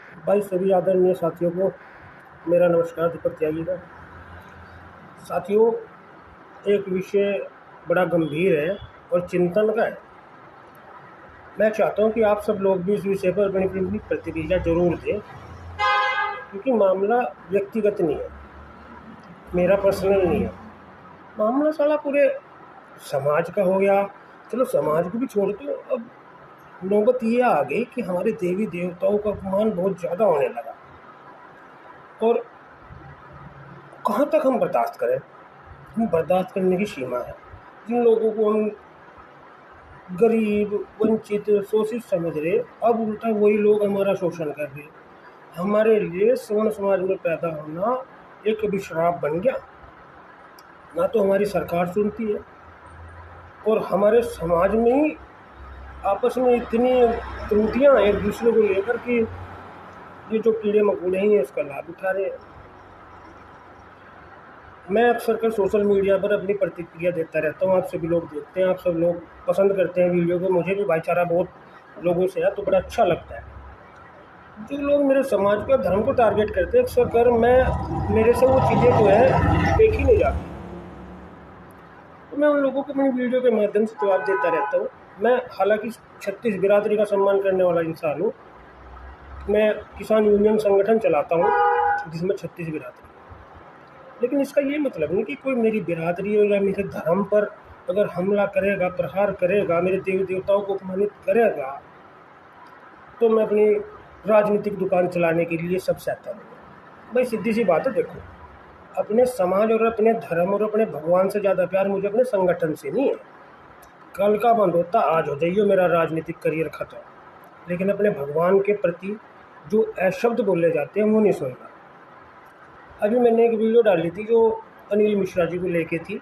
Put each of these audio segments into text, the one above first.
भाई सभी आदरणीय साथियों को मेरा नमस्कार। दीपक त्यागी का। साथियों, एक विषय बड़ा गंभीर है और चिंतन का है। मैं चाहता हूं कि आप सब लोग भी इस विषय पर अपनी अपनी प्रतिक्रिया जरूर दें, क्योंकि मामला व्यक्तिगत नहीं है, मेरा पर्सनल नहीं है। मामला साला पूरे समाज का हो गया। चलो समाज को भी छोड़ दो, अब नौबत ये आ गई कि हमारे देवी देवताओं का अपमान बहुत ज़्यादा होने लगा। और कहाँ तक हम बर्दाश्त करें? हम बर्दाश्त करने की सीमा है। जिन लोगों को हम गरीब, वंचित, शोषित समझ रहे, अब उल्टा वही लोग हमारा शोषण कर रहे। हमारे लिए सवर्ण समाज में पैदा होना एक अभिशाप बन गया। ना तो हमारी सरकार सुनती है, और हमारे समाज में ही आपस में इतनी त्रुटियां हैं एक दूसरे को लेकर कि ये जो कीड़े मकोड़े हैं इसका लाभ उठा रहे हैं। मैं अक्सर कर सोशल मीडिया पर अपनी प्रतिक्रिया देता रहता हूँ। आप सभी लोग देखते हैं, आप सब लोग पसंद करते हैं वीडियो को। मुझे भी भाईचारा बहुत लोगों से है, तो बड़ा अच्छा लगता है। जो लोग मेरे समाज को, धर्म को टारगेट करते हैं, अक्सर कर मेरे से वो चीज़ें जो है देखी नहीं जाती, तो मैं उन लोगों को अपनी वीडियो के माध्यम से जवाब देता रहता हूँ। मैं हालांकि 36 बिरादरी का सम्मान करने वाला इंसान हूँ। मैं किसान यूनियन संगठन चलाता हूँ जिसमें 36 बिरादरी। लेकिन इसका ये मतलब नहीं कि कोई मेरी बिरादरी या मेरे धर्म पर अगर हमला करेगा, प्रहार करेगा, मेरे देवी देवताओं को अपमानित करेगा, तो मैं अपनी राजनीतिक दुकान चलाने के लिए सब सहता हूँ। भाई सीधी सी बात है, देखो, अपने समाज और अपने धर्म और अपने भगवान से ज़्यादा प्यार मुझे अपने संगठन से नहीं है। कल का बंद होता आज हो जाइए मेरा राजनीतिक करियर खत्म, लेकिन अपने भगवान के प्रति जो अशब्द बोले जाते हैं वो नहीं सुनना। अभी मैंने एक वीडियो डाली थी जो अनिल मिश्रा जी को लेके थी।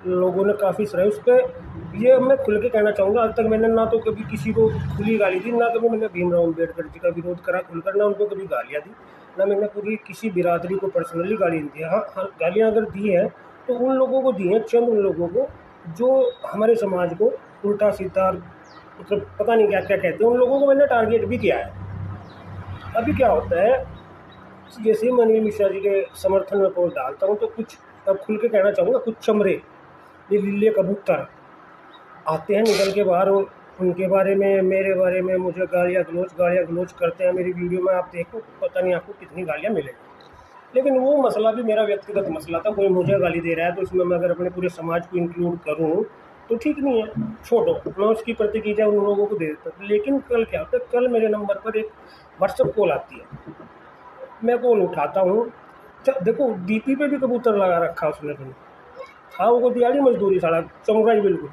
लोगों ने काफ़ी सराही उस पर। ये मैं खुल के कहना चाहूँगा, आज तक मैंने ना तो कभी किसी को खुली गाली दी, ना कभी मैंने भीमराव अम्बेडकर जी का विरोध करा खुलकर, ना उनको कभी गालियाँ दी, ना मैंने पूरी किसी बिरादरी को पर्सनली गाली दी। हाँ हाँ, गालियाँ अगर दी हैं तो उन लोगों को दी हैं, चंद उन लोगों को जो हमारे समाज को उल्टा सीधा, मतलब पता नहीं क्या क्या कहते हैं, उन लोगों को मैंने टारगेट भी किया है। अभी क्या होता है, जैसे ही मैं अनिल मिश्रा जी के समर्थन में पोस्ट डालता हूँ तो कुछ, अब खुल के कहना चाहूँगा, कुछ चमड़े, ये लिल्ले कबूतर आते हैं निकल के बाहर, उनके बारे में, मेरे बारे में मुझे गालियाँ गलौज करते हैं। मेरी वीडियो में आप देखो, पता नहीं आपको कितनी गालियाँ मिलेंगी। लेकिन वो मसला भी मेरा व्यक्तिगत मसला था। कोई मुझे गाली दे रहा है तो इसमें मैं अगर अपने पूरे समाज को इंक्लूड करूँ तो ठीक नहीं है, छोड़ो, मैं उसकी प्रतिक्रिया उन लोगों को दे देता हूँ। लेकिन कल क्या होता है, कल मेरे नंबर पर एक व्हाट्सएप कॉल आती है, मैं कॉल उठाता हूँ। देखो, डीपी पे भी कबूतर लगा रखा उसने, तुमने हाँ, वो दिहाड़ी मजदूरी साला चमका ही बिल्कुल।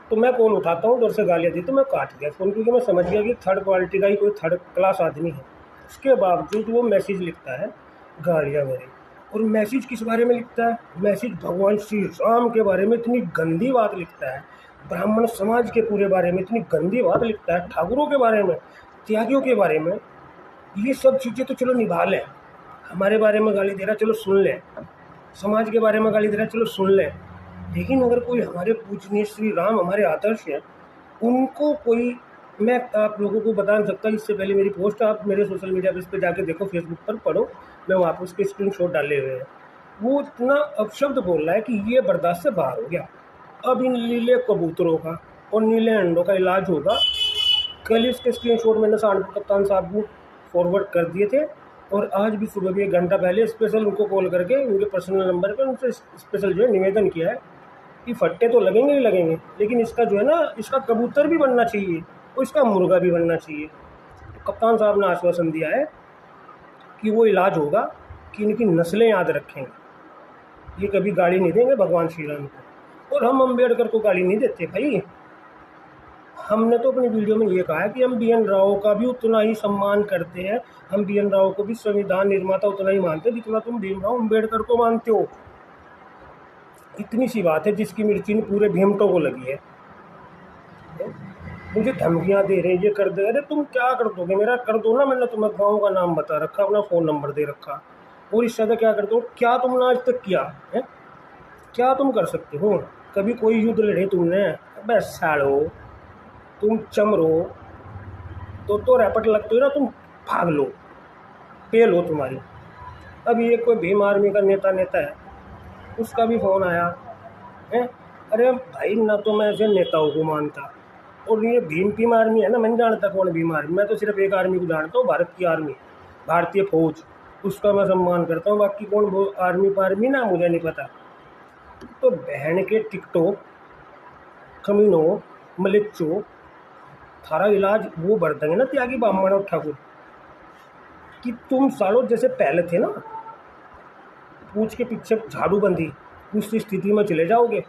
तो मैं कॉल उठाता हूँ, उधर से गालियाँ दी तो मैं काट दिया फ़ोन, क्योंकि मैं समझ गया कि थर्ड क्वालिटी का ही कोई थर्ड क्लास आदमी है। उसके बावजूद वो मैसेज लिखता है गालियाँ भरी। और मैसेज किस बारे में लिखता है? मैसेज भगवान श्री राम के बारे में इतनी गंदी बात लिखता है, ब्राह्मण समाज के पूरे बारे में इतनी गंदी बात लिखता है, ठाकुरों के बारे में, त्यागियों के बारे में। ये सब चीज़ें तो चलो निभा लें, हमारे बारे में गाली दे रहा चलो सुन लें, समाज के बारे में गाली दे रहा चलो सुन लें, लेकिन अगर कोई हमारे पूजनीय श्री राम, हमारे आदर्श हैं, उनको कोई, मैं आप लोगों को बता नहीं सकता। इससे पहले मेरी पोस्ट आप मेरे सोशल मीडिया पेज पे जाके देखो, फेसबुक पर पढ़ो, मैं वहाँ पर उसके स्क्रीनशॉट डाले हुए हैं। वो इतना अपशब्द बोल रहा है कि ये बर्दाश्त से बाहर हो गया। अब इन नीले कबूतरों का और नीले अंडों का इलाज होगा। कल इसके स्क्रीनशॉट मैंने सहारनपुर कप्तान साहब को फॉरवर्ड कर दिए थे, और आज भी सुबह भी 1 घंटा पहले स्पेशल उनको कॉल करके उनके पर्सनल नंबर पर उनसे स्पेशल जो है निवेदन किया है कि फट्टे तो लगेंगे ही लगेंगे, लेकिन इसका जो है ना, इसका कबूतर भी बनना चाहिए और इसका मुर्गा भी बनना चाहिए। तो कप्तान साहब ने आश्वासन दिया है कि वो इलाज होगा, कि इनकी नस्लें याद रखेंगे, ये कभी गाली नहीं देंगे भगवान श्री राम को। और हम अम्बेडकर को गाली नहीं देते भाई। हमने तो अपनी वीडियो में ये कहा है कि हम बी.एन. राव का भी उतना ही सम्मान करते हैं, हम बी.एन. राव को भी संविधान निर्माता उतना ही मानते हैं जितना तुम भीमराव अम्बेडकर को मानते हो। इतनी सी बात है जिसकी मिर्ची पूरे भीमटों को लगी है। मुझे धमकियां दे रहे हैं, ये कर दे। अरे तुम क्या कर दोगे, मेरा कर दो ना, मैंने तुम्हें गाँव का नाम बता रखा, अपना फ़ोन नंबर दे रखा, और इससे ज़्यादा क्या कर दो? क्या तुमने आज तक किया है? क्या तुम कर सकते हो? कभी कोई युद्ध लड़े तुमने? बस सालो, तुम चमरो तो रैपट लगते हो ना तुम। भाग लो, पेल हो तुम्हारी। अभी एक कोई भीम आर्मी का नेता है, उसका भी फ़ोन आया है। अरे भाई, ना तो मैं ऐसे नेताओं को मानता, और ये भीम आर्मी है ना, मैं नहीं जानता कौन भीम आर्मी। मैं तो सिर्फ एक आर्मी को जानता हूँ, भारत की आर्मी, भारतीय फौज, उसका मैं सम्मान करता हूँ। बाकी कौन वो आर्मी ना, मुझे नहीं पता। तो बहन के टिकटॉक कमीनों, मलिच्चो, थारा इलाज वो बढ़ देंगे ना त्यागी ब्राह्मण और ठाकुर, कि तुम सालों जैसे पहले थे ना, पूछ के पीछे झाड़ू बंदी, उस स्थिति में चले जाओगे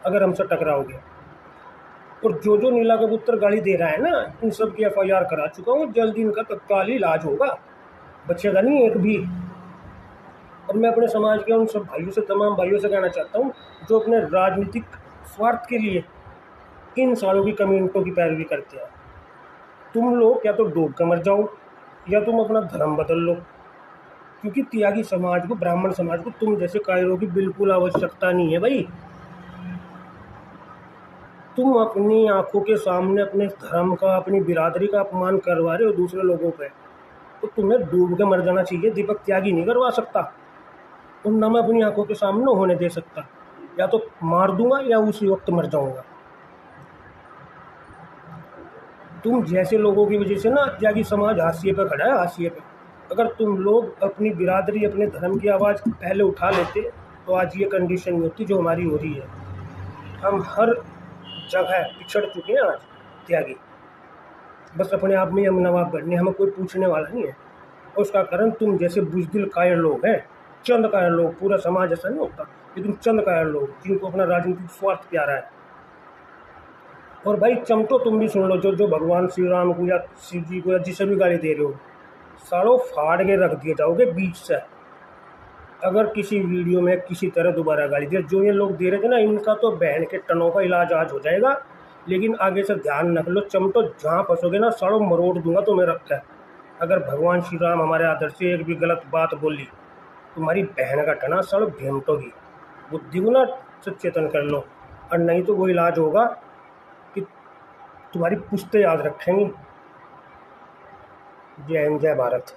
अगर हमसे टकराओगे। और जो जो नीला कबूतर गाली दे रहा है ना, इन सब की FIR करा चुका हूँ, जल्दी इनका तत्काल इलाज होगा, बचेगा नहीं एक भी। और मैं अपने समाज के उन सब भाइयों से, तमाम भाइयों से कहना चाहता हूँ जो अपने राजनीतिक स्वार्थ के लिए इन सालों की कम्युनिटों की पैरवी करते हैं, तुम लोग या तो डूब कर मर जाओ या तुम अपना धर्म बदल लो, क्योंकि त्यागी समाज को, ब्राह्मण समाज को तुम जैसे कायरों की बिल्कुल आवश्यकता नहीं है भाई। तुम अपनी आंखों के सामने अपने धर्म का, अपनी बिरादरी का अपमान करवा रहे हो दूसरे लोगों पे, तो तुम्हें डूब के मर जाना चाहिए। दीपक त्यागी नहीं करवा सकता, और ना मैं अपनी आंखों के सामने होने दे सकता। या तो मार दूंगा या उसी वक्त मर जाऊंगा। तुम जैसे लोगों की वजह से ना त्यागी समाज हाशिए पे खड़ा है, हाशिए पे। अगर तुम लोग अपनी बिरादरी, अपने धर्म की आवाज़ पहले उठा लेते तो आज ये कंडीशन नहीं होती जो हमारी हो रही है। हम हर जगह पिछड़ चुके हैं आज त्यागी, बस अपने आप में हम नवाब बनने, हमें कोई पूछने वाला नहीं है। और उसका कारण तुम जैसे बुजदिल कायर लोग हैं, चंद कायर लोग, पूरा समाज ऐसा नहीं होता, लेकिन चंद कायर लोग जिनको अपना राजनीतिक स्वार्थ प्यारा है। और भाई चमटो, तुम भी सुन लो, जो जो भगवान श्री राम को या शिव जी को या जिसे भी गाली दे रहे हो, सालों फाड़ के रख दिए जाओगे बीच से अगर किसी वीडियो में किसी तरह दोबारा गाली दे। जो ये लोग दे रहे थे ना, इनका तो बहन के टनों का इलाज आज हो जाएगा। लेकिन आगे से ध्यान रख लो, चमटो, जहाँ फंसोगे ना सालों मरोड़ दूंगा तुम्हें रखा है। अगर भगवान श्री राम हमारे आदर से एक भी गलत बात बोली, तुम्हारी बहन का टना सालों भेमटोगी। बुद्धि को ना सचेतन कर लो, और नहीं तो वो इलाज होगा कि तुम्हारी पुश्तें याद रखेंगी। जय हिंद, जय भारत।